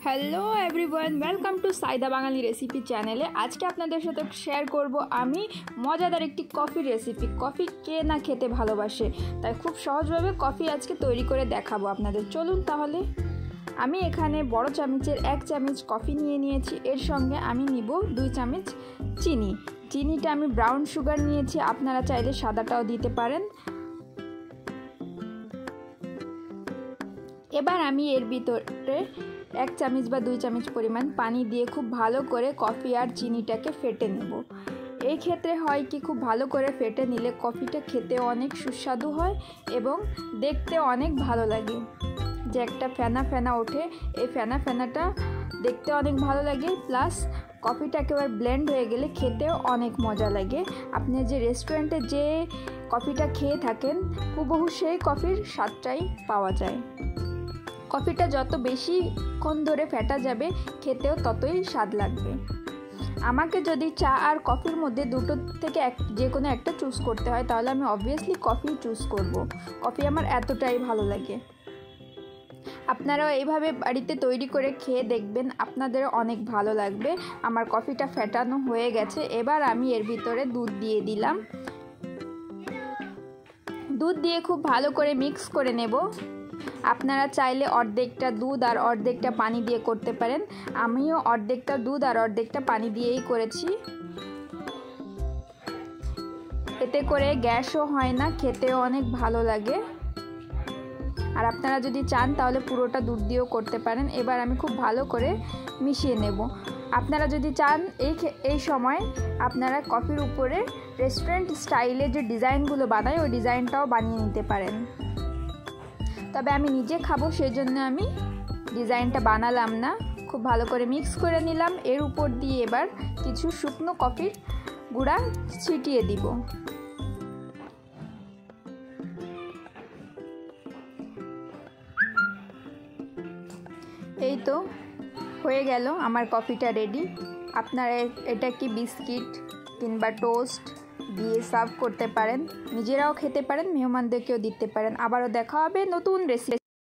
Hello everyone, welcome to Saida Bangali recipe চ্যানেলে। আজকে আপনাদের সাথে শেয়ার করব আমি মজাদার একটি কফির রেসিপি। কফি কে না খেতে ভালোবাসে, তাই খুব সহজভাবে কফি আজকে তৈরি করে দেখাবো আপনাদের। চলুন তাহলে। আমি এখানে বড় চামচের 1 চামচ কফি নিয়ে নিয়েছি। এর সঙ্গে আমি নিব 2 চামচ চিনি। চিনিটা আমি ব্রাউন সুগার নিয়েছি, আপনারা চাইলে সাদাটাও দিতে পারেন। এবার আমি এর ভিতরে 1 চামচ বা 2 চামচ পরিমাণ পানি দিয়ে খুব ভালো করে কফি আর চিনিটাকে ফেটে নেব। এই ক্ষেত্রে হয় কি, খুব ভালো করে ফেটে নিলে কফিটা খেতে অনেক সুস্বাদু হয় এবং দেখতে অনেক ভালো লাগে। যে একটা ফেনা ফেনা ওঠে, এই ফেনা ফেনাটা দেখতে অনেক ভালো লাগে, প্লাস কফিটা একেবারে ব্লেন্ড হয়ে গেলে খেতেও অনেক মজা লাগে। আপনি যে রেস্টুরেন্টে যে কফিটা খেয়ে থাকেন, হুবহু সেই কফির স্বাদটাই পাওয়া যায়। কফিটা যত বেশিক্ষণ ধরে ফেটা যাবে, খেতেও ততই স্বাদ লাগবে। আমাকে যদি চা আর কফির মধ্যে দুটো থেকে যে কোনো একটা চুজ করতে হয়, তাহলে আমি অবভিয়াসলি কফি চুজ করব। কফি আমার এতটাই ভালো লাগে। আপনারাও এইভাবে বাড়িতে তৈরি করে খেয়ে দেখবেন, আপনাদের অনেক ভালো লাগবে। আমার কফিটা ফেটানো হয়ে গেছে। এবার আমি এর ভিতরে দুধ দিয়ে দিলাম। দুধ দিয়ে খুব ভালো করে মিক্স করে নেব। আপনারা চাইলে অর্ধেকটা দুধ আর অর্ধেকটা পানি দিয়ে করতে পারেন। আমিও অর্ধেকটা দুধ আর অর্ধেকটা পানি দিয়েই করেছি। এতে করে গ্যাসও হয় না, খেতেও অনেক ভালো লাগে। আর আপনারা যদি চান তাহলে পুরোটা দুধ দিয়েও করতে পারেন। এবার আমি খুব ভালো করে মিশিয়ে নেব। আপনারা যদি চান এই সময় আপনারা কফির উপরে রেস্টুরেন্ট স্টাইলে যে ডিজাইনগুলো বানায়, ওই ডিজাইনটাও বানিয়ে নিতে পারেন। তবে আমি নিজে খাবো, সেই জন্য আমি ডিজাইনটা বানালাম না। খুব ভালো করে মিক্স করে নিলাম। এর উপর দিয়ে এবার কিছু শুকনো কফির গুঁড়া ছিটিয়ে দিব। এই তো হয়ে গেল আমার কফিটা রেডি। আপনারা এটা কি বিস্কিট কিংবা টোস্ট দিয়ে সার্ভ করতে পারেন, নিজেরাও খেতে পারেন, মেহমানদেরকেও দিতে পারেন। আবারও দেখা হবে নতুন রেসিপি।